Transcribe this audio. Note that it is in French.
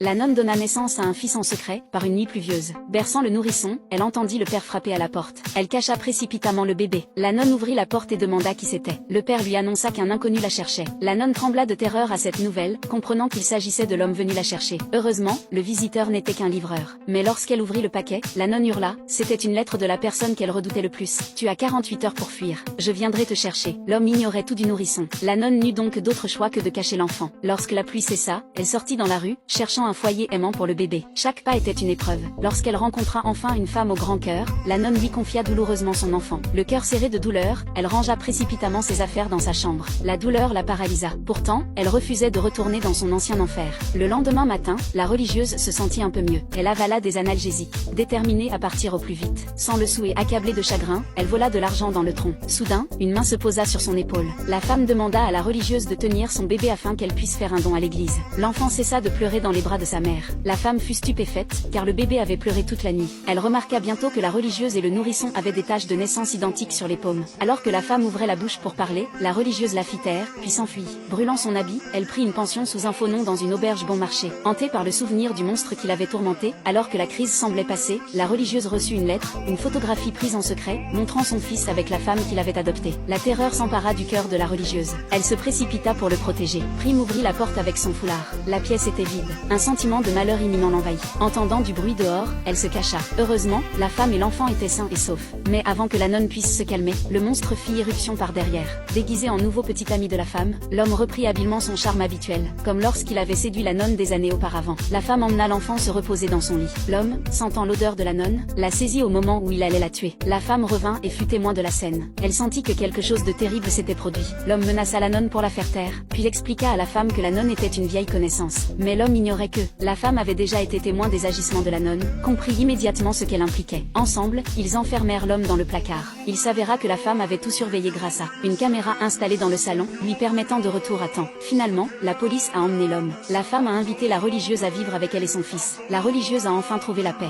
La nonne donna naissance à un fils en secret, par une nuit pluvieuse. Berçant le nourrisson, elle entendit le père frapper à la porte. Elle cacha précipitamment le bébé. La nonne ouvrit la porte et demanda qui c'était. Le père lui annonça qu'un inconnu la cherchait. La nonne trembla de terreur à cette nouvelle, comprenant qu'il s'agissait de l'homme venu la chercher. Heureusement, le visiteur n'était qu'un livreur. Mais lorsqu'elle ouvrit le paquet, la nonne hurla, c'était une lettre de la personne qu'elle redoutait le plus. Tu as 48 heures pour fuir. Je viendrai te chercher. L'homme ignorait tout du nourrisson. La nonne n'eut donc d'autre choix que de cacher l'enfant. Lorsque la pluie cessa, elle sortit dans la rue, cherchant un foyer aimant pour le bébé. Chaque pas était une épreuve. Lorsqu'elle rencontra enfin une femme au grand cœur, la nonne lui confia douloureusement son enfant. Le cœur serré de douleur, elle rangea précipitamment ses affaires dans sa chambre. La douleur la paralysa. Pourtant, elle refusait de retourner dans son ancien enfer. Le lendemain matin, la religieuse se sentit un peu mieux. Elle avala des analgésiques, déterminée à partir au plus vite. Sans le sou et accablée de chagrin, elle vola de l'argent dans le tronc. Soudain, une main se posa sur son épaule. La femme demanda à la religieuse de tenir son bébé afin qu'elle puisse faire un don à l'église. L'enfant cessa de pleurer dans les bras de sa mère. La femme fut stupéfaite, car le bébé avait pleuré toute la nuit. Elle remarqua bientôt que la religieuse et le nourrisson avaient des taches de naissance identiques sur les paumes. Alors que la femme ouvrait la bouche pour parler, la religieuse la fit taire, puis s'enfuit. Brûlant son habit, elle prit une pension sous un faux nom dans une auberge bon marché. Hantée par le souvenir du monstre qui l'avait tourmentée, alors que la crise semblait passer, la religieuse reçut une lettre, une photographie prise en secret, montrant son fils avec la femme qui l'avait adopté. La terreur s'empara du cœur de la religieuse. Elle se précipita pour le protéger. Prime ouvrit la porte avec son foulard. La pièce était vide. Un sentiment de malheur imminent l'envahit. Entendant du bruit dehors, elle se cacha. Heureusement, la femme et l'enfant étaient sains et saufs. Mais avant que la nonne puisse se calmer, le monstre fit irruption par derrière. Déguisé en nouveau petit ami de la femme, l'homme reprit habilement son charme habituel, comme lorsqu'il avait séduit la nonne des années auparavant. La femme emmena l'enfant se reposer dans son lit. L'homme, sentant l'odeur de la nonne, la saisit au moment où il allait la tuer. La femme revint et fut témoin de la scène. Elle sentit que quelque chose de terrible s'était produit. L'homme menaça la nonne pour la faire taire, puis expliqua à la femme que la nonne était une vieille connaissance. Mais l'homme ignorait que la femme avait déjà été témoin des agissements de la nonne, comprit immédiatement ce qu'elle impliquait. Ensemble, ils enfermèrent l'homme dans le placard. Il s'avéra que la femme avait tout surveillé grâce à une caméra installée dans le salon, lui permettant de retour à temps. Finalement, la police a emmené l'homme. La femme a invité la religieuse à vivre avec elle et son fils. La religieuse a enfin trouvé la paix.